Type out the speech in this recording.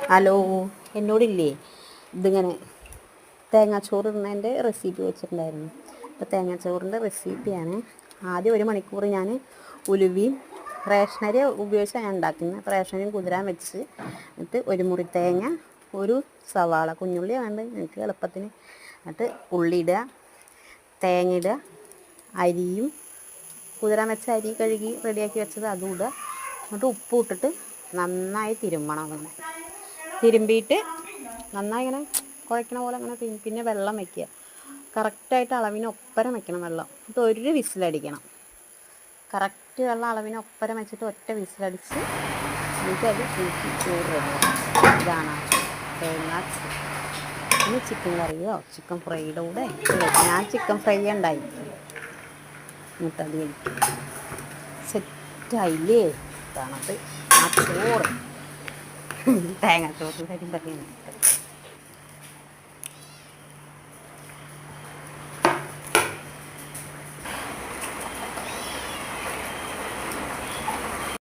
Hello, എന്നോടില്ലേ ഇതിങ്ങനെ തേങ്ങാച്ചോറ് ഇടുന്നതിൻ്റെ recipe വെച്ചിട്ടുണ്ടായിരുന്നു. അപ്പോൾ തേങ്ങാച്ചോറിൻ്റെ റെസിപ്പിയാണ്. ആദ്യം 1 മണിക്കൂർ ഞാൻ ഉലുവയും റേഷനരി ഉപയോഗിച്ചാണ് ഞാൻ ഉണ്ടാക്കുന്നത്. അപ്പോൾ റേഷനരിയും കുതിരാൻ വെച്ച് എന്നിട്ട് 1 മുറി തേങ്ങ, 1 സവാള, കുഞ്ഞുള്ളി വേണ്ട എനിക്ക് എളുപ്പത്തിന്, എന്നിട്ട് ഉള്ളി ഇടുക, തേങ്ങ ഇടുക, അരിയും കുതിരാൻ വെച്ച അരി കഴുകി റെഡിയാക്കി വെച്ചത് അതും ഇടുക. എന്നിട്ട് ഉപ്പും ഇട്ടിട്ട് നന്നായി തിരുമ്മണം. അങ്ങനെ തിരുമ്പിയിട്ട് നന്നായി ഇങ്ങനെ കുഴക്കണ പോലെ അങ്ങനെ പിന്നെ വെള്ളം വയ്ക്കുക. കറക്റ്റായിട്ട് അളവിന് ഒപ്പരം വയ്ക്കണം വെള്ളം. എന്നിട്ട് 1 വിസിലടിക്കണം. കറക്റ്റ് വെള്ളം അളവിന് ഒപ്പരം വെച്ചിട്ട് ഒറ്റ വിസിലടിച്ച് എനിക്കത് ഊറ്റി ചോറ് റെഡിയാക്കും. ഇതാണ് തേങ്ങാ പിന്നെ ചിക്കൻ കറിയോ ചിക്കൻ ഫ്രൈയുടെ കൂടെ ഞാൻ ചിക്കൻ ഫ്രൈ ഉണ്ടായി. എന്നിട്ടത് കഴിക്കും. സെറ്റായില്ലേ? ഇതാണത് ആ ചോറ്. തേങ്ങാച്ചോറ് കാര്യം പറയുന്നത്.